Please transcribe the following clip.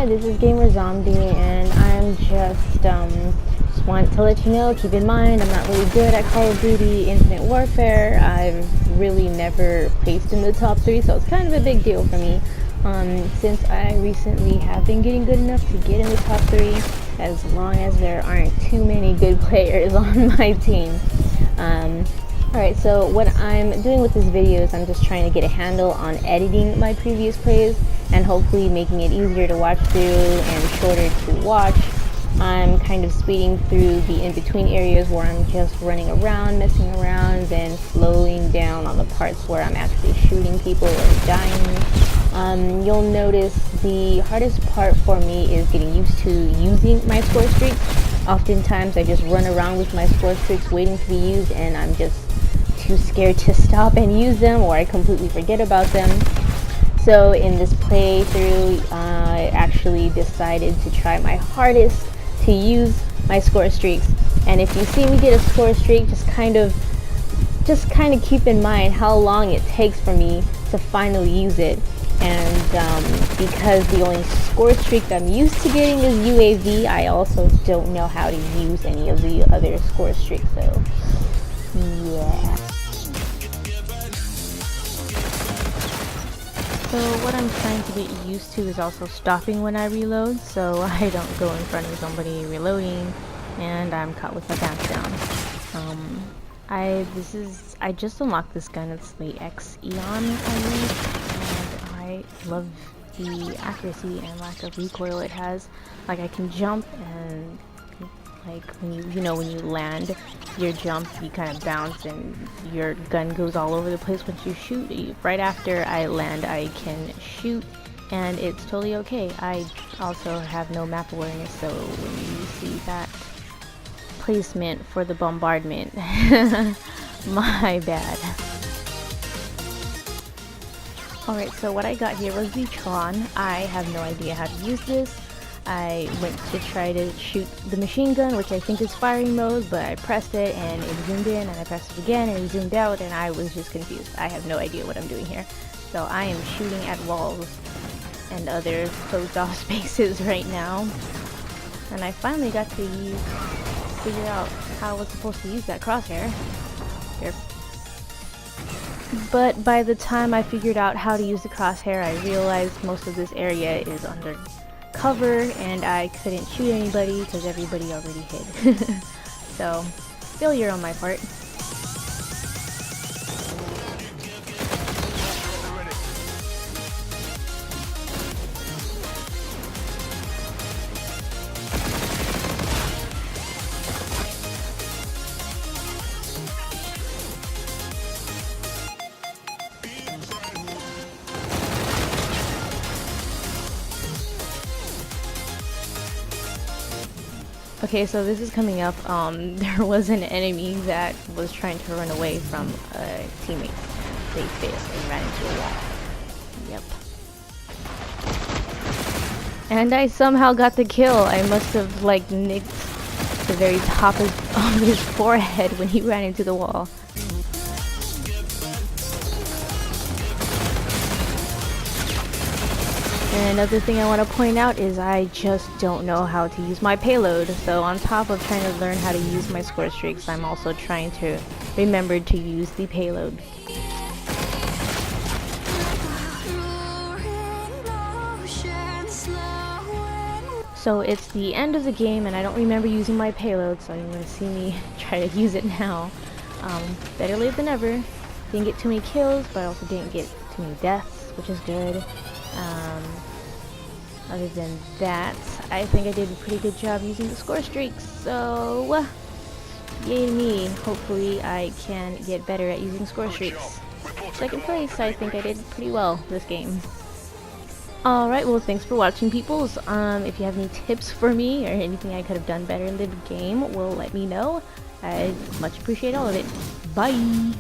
Hi, this is Gamer Zombie, and I'm just want to let you know, keep in mind, I'm not really good at Call of Duty Infinite Warfare. I've really never placed in the top 3, so it's kind of a big deal for me. Since I recently have been getting good enough to get in the top 3, as long as there aren't too many good players on my team. Alright, so what I'm doing with this video is I'm just trying to get a handle on editing my previous plays and hopefully making it easier to watch through and shorter to watch. I'm kind of speeding through the in-between areas where I'm just running around, messing around, then slowing down on the parts where I'm actually shooting people or dying. You'll notice the hardest part for me is getting used to using my score streaks. Oftentimes I just run around with my score streaks waiting to be used, and I'm just too scared to stop and use them, or I completely forget about them. So in this playthrough, I actually decided to try my hardest to use my score streaks. And if you see me get a score streak, just kind of keep in mind how long it takes for me to finally use it. And because the only score streak I'm used to getting is UAV, I also don't know how to use any of the other score streaks, so yeah. So what I'm trying to get used to is also stopping when I reload, so I don't go in front of somebody reloading and I'm caught with my pants down. I just unlocked this gun. It's the X-eon, I think, and I love the accuracy and lack of recoil it has. Like, I can jump, and like when you land your jump, you kind of bounce and your gun goes all over the place once you shoot. Right after I land, I can shoot and it's totally okay. I also have no map awareness, so when you see that placement for the bombardment, my bad. Alright, so what I got here was the Tron. I have no idea how to use this. I went to try to shoot the machine gun, which I think is firing mode, but I pressed it and it zoomed in, and I pressed it again and it zoomed out, and I was just confused. I have no idea what I'm doing here. So I am shooting at walls and other closed off spaces right now. And I finally got to figure out how I was supposed to use that crosshair. But by the time I figured out how to use the crosshair, I realized most of this area is under cover and I couldn't shoot anybody because everybody already hid. So, failure on my part. Okay, so this is coming up. There was an enemy that was trying to run away from a teammate. They failed and ran into a wall. Yep. And I somehow got the kill. I must have like nicked the very top of his forehead when he ran into the wall. And another thing I want to point out is I just don't know how to use my payload. So on top of trying to learn how to use my score streaks, I'm also trying to remember to use the payload. So it's the end of the game and I don't remember using my payload, so you're going to see me try to use it now. Better late than never. Didn't get too many kills, but I also didn't get too many deaths, which is good. Other than that, I think I did a pretty good job using the score streaks, so yay to me. Hopefully I can get better at using score streaks. Second place, I think I did pretty well this game. Alright, well, thanks for watching, peoples. If you have any tips for me or anything I could have done better in the game, well, let me know. I'd much appreciate all of it. Bye!